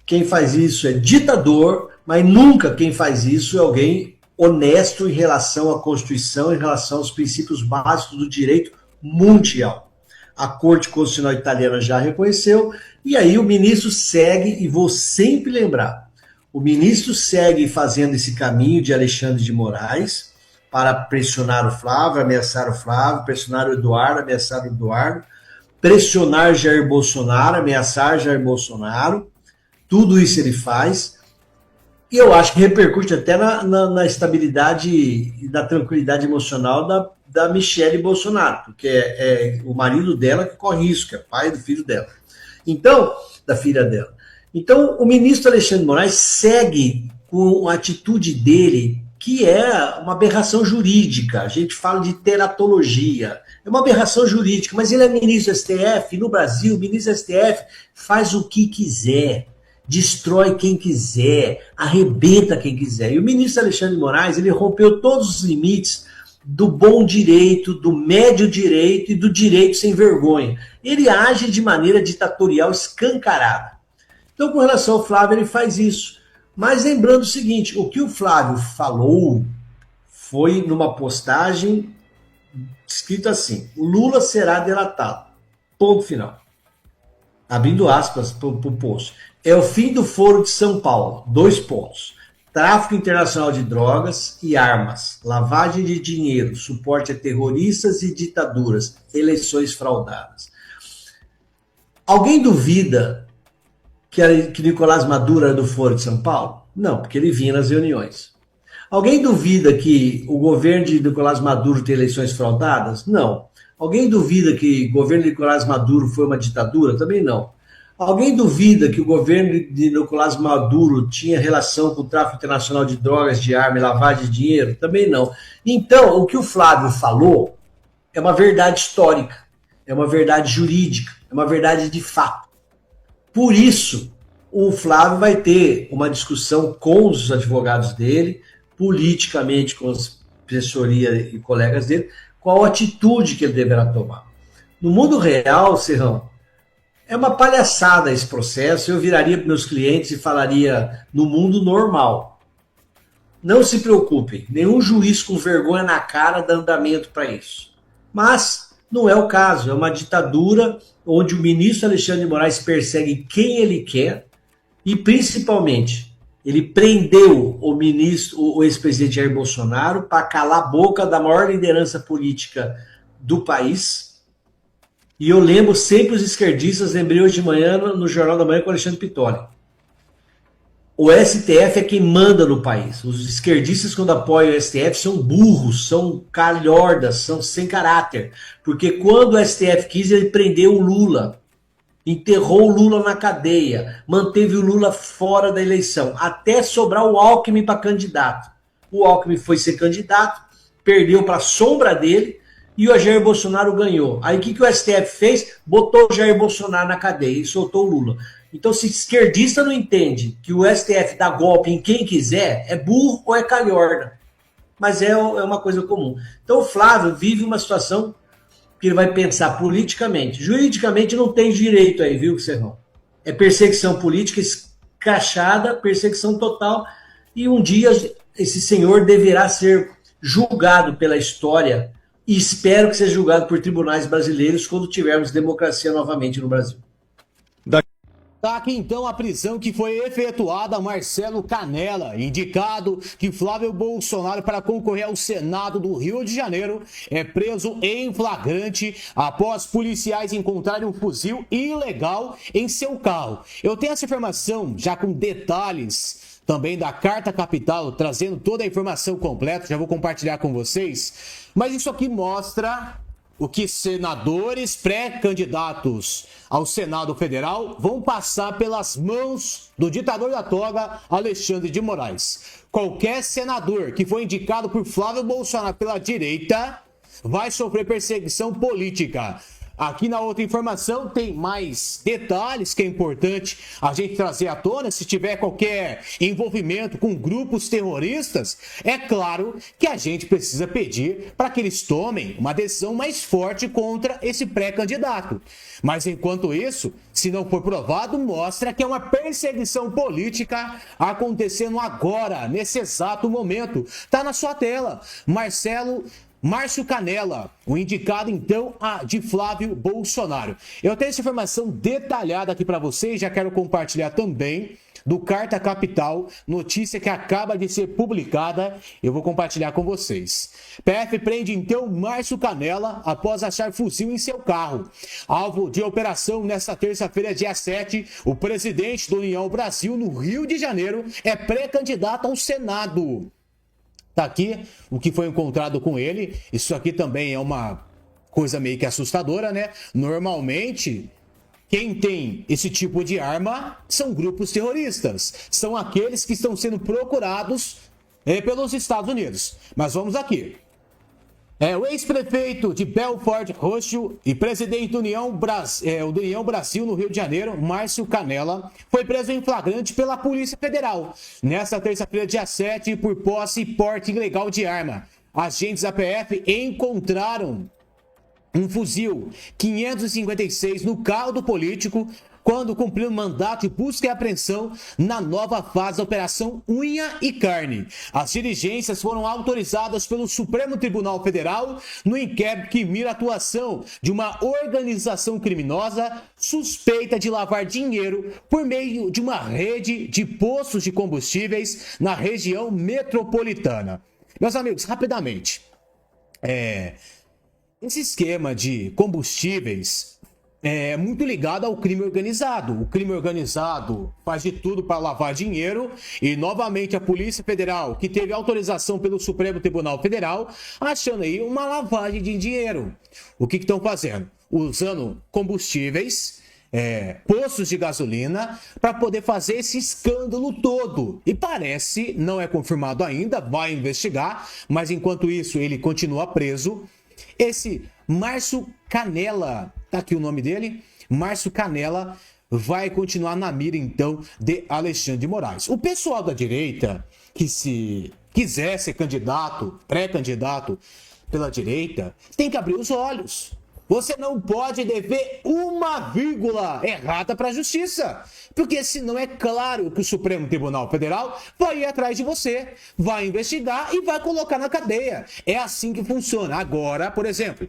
quem faz isso é ditador, mas nunca quem faz isso é alguém honesto em relação à Constituição, em relação aos princípios básicos do direito mundial. A Corte Constitucional Italiana já reconheceu, e aí o ministro segue, e vou sempre lembrar, o ministro segue fazendo esse caminho de Alexandre de Moraes para pressionar o Flávio, ameaçar o Flávio, pressionar o Eduardo, ameaçar o Eduardo, pressionar Jair Bolsonaro, ameaçar Jair Bolsonaro, tudo isso ele faz, e eu acho que repercute até na estabilidade e na tranquilidade emocional da Michelle Bolsonaro, porque é o marido dela que corre risco, que é pai do filho dela. Então, da filha dela. Então, o ministro Alexandre de Moraes segue com a atitude dele, que é uma aberração jurídica. A gente fala de teratologia. É uma aberração jurídica, mas ele é ministro do STF. No Brasil, o ministro do STF faz o que quiser, destrói quem quiser, arrebenta quem quiser. E o ministro Alexandre de Moraes, ele rompeu todos os limites do bom direito, do médio direito e do direito sem vergonha. Ele age de maneira ditatorial escancarada. Então, com relação ao Flávio, ele faz isso. Mas lembrando o seguinte, o que o Flávio falou foi numa postagem escrito assim: o Lula será delatado. Ponto final. Abrindo aspas para o post. É o fim do Foro de São Paulo. 2 pontos. Tráfico internacional de drogas e armas, lavagem de dinheiro, suporte a terroristas e ditaduras, eleições fraudadas. Alguém duvida que Nicolás Maduro era do Foro de São Paulo? Não, porque ele vinha nas reuniões. Alguém duvida que o governo de Nicolás Maduro tem eleições fraudadas? Não. Alguém duvida que o governo de Nicolás Maduro foi uma ditadura? Também não. Alguém duvida que o governo de Nicolás Maduro tinha relação com o tráfico internacional de drogas, de arma e lavagem de dinheiro? Também não. Então, o que o Flávio falou é uma verdade histórica, é uma verdade jurídica, é uma verdade de fato. Por isso, o Flávio vai ter uma discussão com os advogados dele, politicamente com a assessoria e colegas dele, qual a atitude que ele deverá tomar. No mundo real, Serrão, é uma palhaçada esse processo. Eu viraria para meus clientes e falaria no mundo normal. Não se preocupem, nenhum juiz com vergonha na cara dá andamento para isso. Mas não é o caso, é uma ditadura onde o ministro Alexandre de Moraes persegue quem ele quer e, principalmente, ele prendeu o ex-presidente Jair Bolsonaro para calar a boca da maior liderança política do país. E eu lembro sempre os esquerdistas, lembrei hoje de manhã no Jornal da Manhã com o Alexandre Pittoli. O STF é quem manda no país. Os esquerdistas, quando apoiam o STF, são burros, são calhordas, são sem caráter. Porque quando o STF quis, ele prendeu o Lula, enterrou o Lula na cadeia, manteve o Lula fora da eleição, até sobrar o Alckmin para candidato. O Alckmin foi ser candidato, perdeu para a sombra dele, e o Jair Bolsonaro ganhou. Aí o que o STF fez? Botou o Jair Bolsonaro na cadeia e soltou o Lula. Então, se esquerdista não entende que o STF dá golpe em quem quiser, é burro ou é calhorda. mas é uma coisa comum. Então o Flávio vive uma situação que ele vai pensar politicamente. Juridicamente não tem direito aí, viu, Serrão? É perseguição política escrachada, perseguição total, e um dia esse senhor deverá ser julgado pela história, e espero que seja julgado por tribunais brasileiros quando tivermos democracia novamente no Brasil. Tá aqui então a prisão que foi efetuada a Marcelo Canela, indicado que Flávio Bolsonaro, para concorrer ao Senado do Rio de Janeiro, é preso em flagrante após policiais encontrarem um fuzil ilegal em seu carro. Eu tenho essa informação já com detalhes também da Carta Capital, trazendo toda a informação completa, já vou compartilhar com vocês, mas isso aqui mostra o que senadores pré-candidatos ao Senado Federal vão passar pelas mãos do ditador da toga, Alexandre de Moraes. Qualquer senador que for indicado por Flávio Bolsonaro pela direita vai sofrer perseguição política. Aqui na outra informação tem mais detalhes que é importante a gente trazer à tona. Se tiver qualquer envolvimento com grupos terroristas, é claro que a gente precisa pedir para que eles tomem uma decisão mais forte contra esse pré-candidato. Mas enquanto isso, se não for provado, mostra que é uma perseguição política acontecendo agora, nesse exato momento. Tá na sua tela, Márcio Canela, o indicado então de Flávio Bolsonaro. Eu tenho essa informação detalhada aqui para vocês, já quero compartilhar também do Carta Capital, notícia que acaba de ser publicada, eu vou compartilhar com vocês. PF prende então Márcio Canela após achar fuzil em seu carro. Alvo de operação nesta terça-feira, dia 7, o presidente do União Brasil no Rio de Janeiro é pré-candidato ao Senado. Tá aqui o que foi encontrado com ele. Isso aqui também é uma coisa meio que assustadora, né? Normalmente, quem tem esse tipo de arma são grupos terroristas. São aqueles que estão sendo procurados pelos Estados Unidos. Mas vamos aqui. O ex-prefeito de Belford Roxo e presidente do União Brasil no Rio de Janeiro, Márcio Canela, foi preso em flagrante pela Polícia Federal nesta terça-feira, dia 7, por posse e porte ilegal de arma. Agentes da PF encontraram um fuzil 556 no carro do político quando cumpriu o mandato de busca e apreensão na nova fase da Operação Unha e Carne. As diligências foram autorizadas pelo Supremo Tribunal Federal no inquérito que mira a atuação de uma organização criminosa suspeita de lavar dinheiro por meio de uma rede de postos de combustíveis na região metropolitana. Meus amigos, rapidamente, esse esquema de combustíveis é muito ligado ao crime organizado. O crime organizado faz de tudo para lavar dinheiro e, novamente, a Polícia Federal, que teve autorização pelo Supremo Tribunal Federal, achando aí uma lavagem de dinheiro. O que estão fazendo? Usando combustíveis, postos de gasolina, para poder fazer esse escândalo todo. E parece, não é confirmado ainda, vai investigar, mas enquanto isso ele continua preso. Esse Márcio Canela, tá aqui o nome dele, Márcio Canela, vai continuar na mira, então, de Alexandre de Moraes. O pessoal da direita, que se quiser ser candidato, pré-candidato pela direita, tem que abrir os olhos. Você não pode dever uma vírgula errada para a justiça, porque senão é claro que o Supremo Tribunal Federal vai ir atrás de você, vai investigar e vai colocar na cadeia. É assim que funciona. Agora, por exemplo,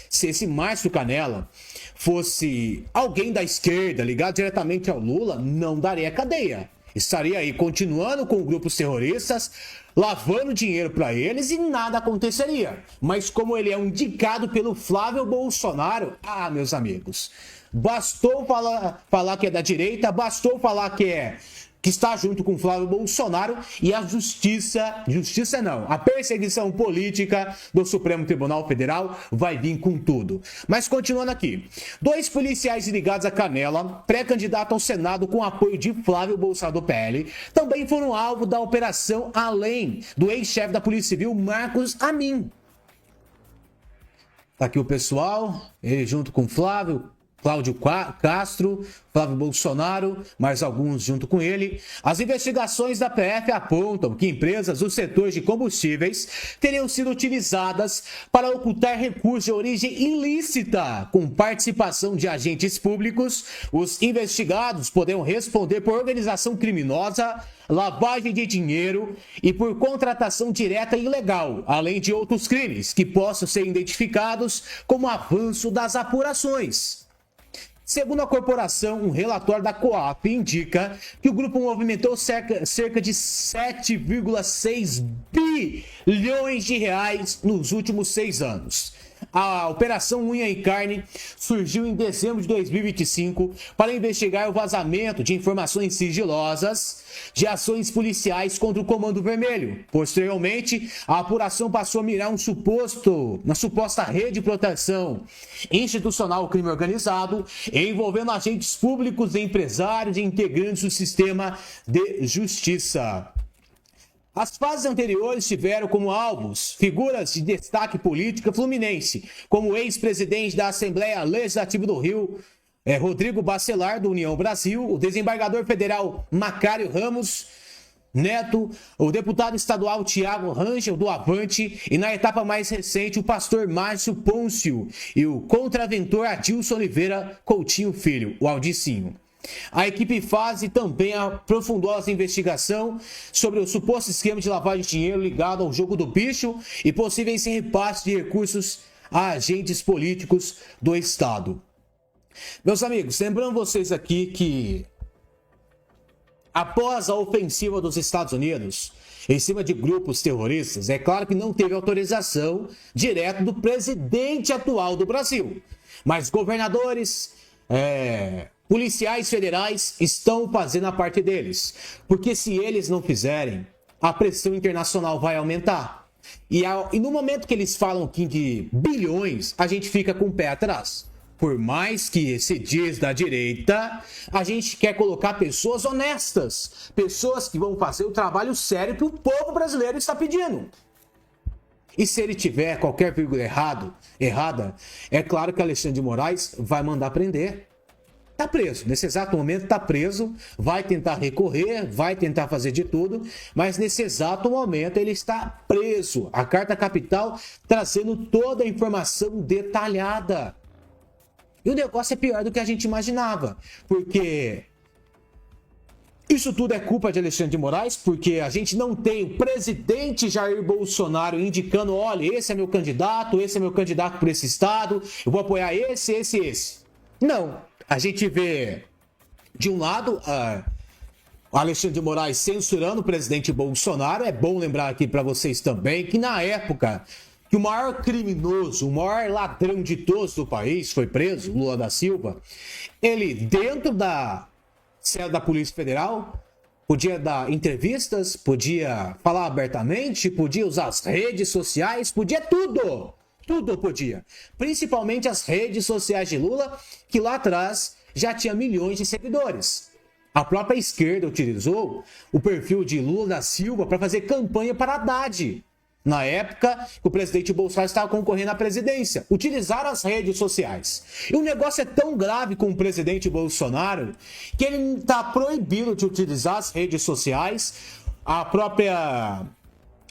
se esse Márcio Canela fosse alguém da esquerda ligado diretamente ao Lula, não daria cadeia. Estaria aí continuando com grupos terroristas, lavando dinheiro para eles e nada aconteceria. Mas como ele é indicado pelo Flávio Bolsonaro, meus amigos, bastou falar que é da direita, bastou falar que está junto com Flávio Bolsonaro e a a perseguição política do Supremo Tribunal Federal vai vir com tudo. Mas continuando aqui, 2 policiais ligados a Canela, pré-candidato ao Senado com apoio de Flávio Bolsonaro do PL, também foram alvo da operação, além do ex-chefe da Polícia Civil, Marcos Amin. Tá aqui o pessoal, ele junto com Flávio, Cláudio Castro, Flávio Bolsonaro, mais alguns junto com ele. As investigações da PF apontam que empresas do setor de combustíveis teriam sido utilizadas para ocultar recursos de origem ilícita, com participação de agentes públicos. Os investigados poderão responder por organização criminosa, lavagem de dinheiro e por contratação direta ilegal, além de outros crimes que possam ser identificados como avanço das apurações. Segundo a corporação, um relatório da Coap indica que o grupo movimentou cerca de 7,6 bilhões de reais nos últimos 6 anos. A Operação Unha e Carne surgiu em dezembro de 2025 para investigar o vazamento de informações sigilosas de ações policiais contra o Comando Vermelho. Posteriormente, a apuração passou a mirar uma suposta rede de proteção institucional ao crime organizado, envolvendo agentes públicos, empresários e integrantes do sistema de justiça. As fases anteriores tiveram como alvos figuras de destaque política fluminense, como o ex-presidente da Assembleia Legislativa do Rio, Rodrigo Bacelar, do União Brasil, o desembargador federal Macário Ramos Neto, o deputado estadual Tiago Rangel, do Avante, e na etapa mais recente, o pastor Márcio Pôncio e o contraventor Adilson Oliveira Coutinho Filho, o Aldicinho. A equipe Fase também aprofundou a investigação sobre o suposto esquema de lavagem de dinheiro ligado ao jogo do bicho e possíveis repasses de recursos a agentes políticos do Estado. Meus amigos, lembrando vocês aqui que após a ofensiva dos Estados Unidos em cima de grupos terroristas, é claro que não teve autorização direta do presidente atual do Brasil, mas governadores, policiais federais estão fazendo a parte deles, porque se eles não fizerem, a pressão internacional vai aumentar. E no momento que eles falam aqui de bilhões, a gente fica com o pé atrás. Por mais que se diz da direita, a gente quer colocar pessoas honestas, pessoas que vão fazer o trabalho sério que o povo brasileiro está pedindo. E se ele tiver qualquer vírgula errada, é claro que Alexandre de Moraes vai mandar prender. Está preso, nesse exato momento está preso, vai tentar recorrer, vai tentar fazer de tudo, mas nesse exato momento ele está preso. A Carta Capital trazendo toda a informação detalhada. E o negócio é pior do que a gente imaginava, porque isso tudo é culpa de Alexandre de Moraes, porque a gente não tem o presidente Jair Bolsonaro indicando, olha, esse é meu candidato por esse estado, eu vou apoiar esse. Não. A gente vê, de um lado, o Alexandre de Moraes censurando o presidente Bolsonaro. É bom lembrar aqui para vocês também que na época que o maior criminoso, o maior ladrão de todos do país foi preso, Lula da Silva, ele dentro da cela da Polícia Federal podia dar entrevistas, podia falar abertamente, podia usar as redes sociais, podia tudo. Tudo podia, principalmente as redes sociais de Lula, que lá atrás já tinha milhões de seguidores. A própria esquerda utilizou o perfil de Lula da Silva para fazer campanha para Haddad. Na época que o presidente Bolsonaro estava concorrendo à presidência, utilizaram as redes sociais. E o negócio é tão grave com o presidente Bolsonaro que ele está proibido de utilizar as redes sociais.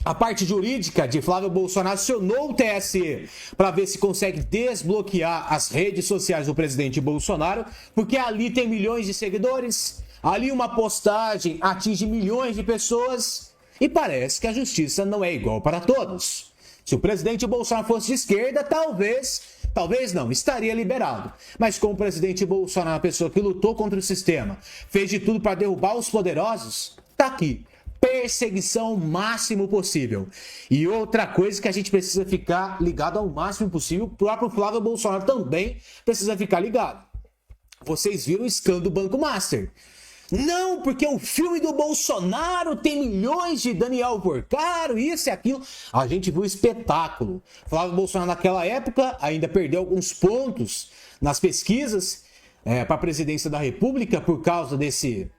A parte jurídica de Flávio Bolsonaro acionou o TSE para ver se consegue desbloquear as redes sociais do presidente Bolsonaro, porque ali tem milhões de seguidores, ali uma postagem atinge milhões de pessoas e parece que a justiça não é igual para todos. Se o presidente Bolsonaro fosse de esquerda, talvez não, estaria liberado. Mas como o presidente Bolsonaro é uma pessoa que lutou contra o sistema, fez de tudo para derrubar os poderosos, tá aqui. Perseguição ao máximo possível. E outra coisa que a gente precisa ficar ligado ao máximo possível, o próprio Flávio Bolsonaro também precisa ficar ligado. Vocês viram o escândalo do Banco Master? Não, porque o filme do Bolsonaro tem milhões de Daniel Porcaro, isso e aquilo. A gente viu o espetáculo. Flávio Bolsonaro naquela época ainda perdeu alguns pontos nas pesquisas para a presidência da República por causa desse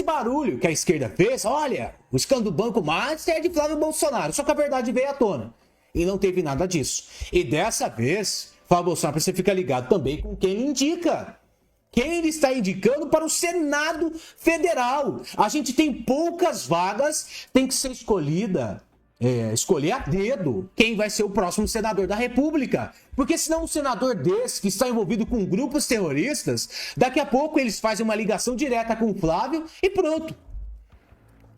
barulho que a esquerda fez. Olha, o escândalo do Banco Master é de Flávio Bolsonaro. Só que a verdade veio à tona. E não teve nada disso. E dessa vez, Flávio Bolsonaro precisa ficar ligado também com quem ele indica. Quem ele está indicando para o Senado Federal. A gente tem poucas vagas, tem que ser escolher a dedo quem vai ser o próximo senador da República. Porque senão um senador desse, que está envolvido com grupos terroristas, daqui a pouco eles fazem uma ligação direta com o Flávio e pronto.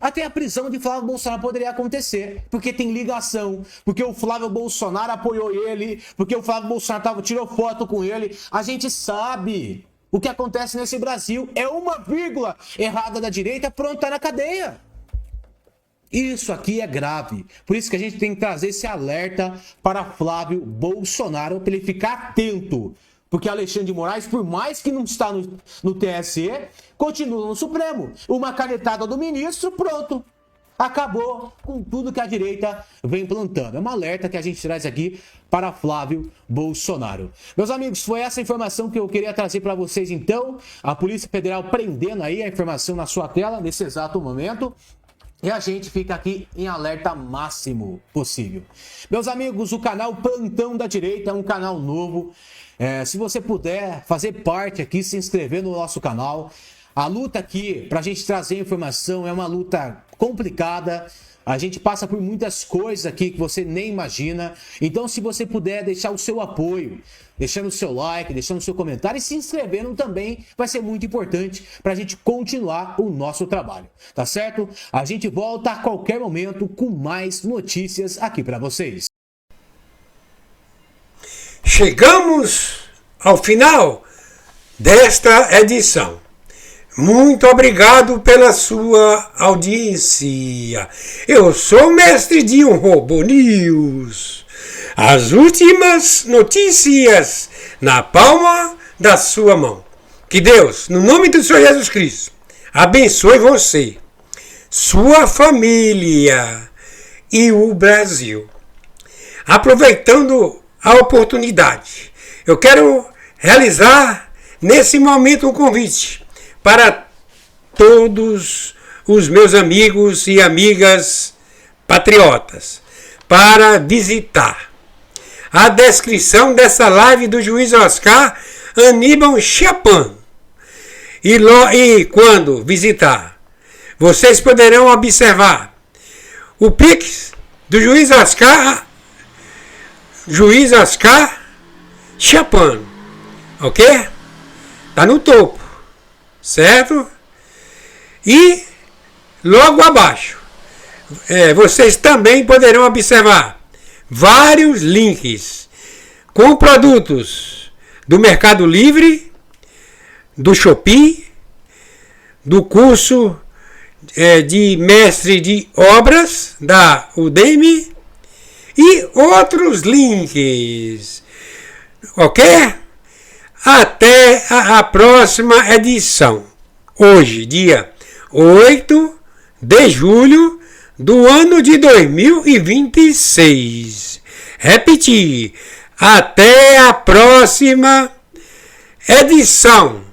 Até a prisão de Flávio Bolsonaro poderia acontecer, porque tem ligação, porque o Flávio Bolsonaro apoiou ele, porque o Flávio Bolsonaro tirou foto com ele. A gente sabe o que acontece nesse Brasil. É uma vírgula errada da direita, pronto, tá na cadeia. Isso aqui é grave. Por isso que a gente tem que trazer esse alerta para Flávio Bolsonaro, para ele ficar atento. Porque Alexandre de Moraes, por mais que não está no TSE, continua no Supremo. Uma canetada do ministro, pronto. Acabou com tudo que a direita vem plantando. É um alerta que a gente traz aqui para Flávio Bolsonaro. Meus amigos, foi essa informação que eu queria trazer para vocês então. A Polícia Federal prendendo aí a informação na sua tela nesse exato momento. E a gente fica aqui em alerta máximo possível. Meus amigos, o canal Plantão da Direita é um canal novo. Se você puder fazer parte aqui, se inscrever no nosso canal. A luta aqui, pra gente trazer informação, é uma luta complicada. A gente passa por muitas coisas aqui que você nem imagina. Então, se você puder deixar o seu apoio, deixando o seu like, deixando o seu comentário e se inscrevendo também, vai ser muito importante pra gente continuar o nosso trabalho. Tá certo? A gente volta a qualquer momento com mais notícias aqui pra vocês. Chegamos ao final desta edição. Muito obrigado pela sua audiência. Eu sou o mestre de um Robô News. As últimas notícias na palma da sua mão. Que Deus, no nome do Senhor Jesus Cristo, abençoe você, sua família e o Brasil. Aproveitando a oportunidade, eu quero realizar nesse momento um convite para todos os meus amigos e amigas patriotas para visitar a descrição dessa live do juiz Oscar Aníbal Chapan. E quando visitar, vocês poderão observar o Pix do juiz Oscar Chapan, ok? Tá no topo, certo? E logo abaixo, vocês também poderão observar vários links com produtos do Mercado Livre, do Shopee, do curso de mestre de obras da Udemy e outros links, ok? Até a próxima edição. Hoje, dia 8 de julho do ano de 2026. Repetir. Até a próxima edição.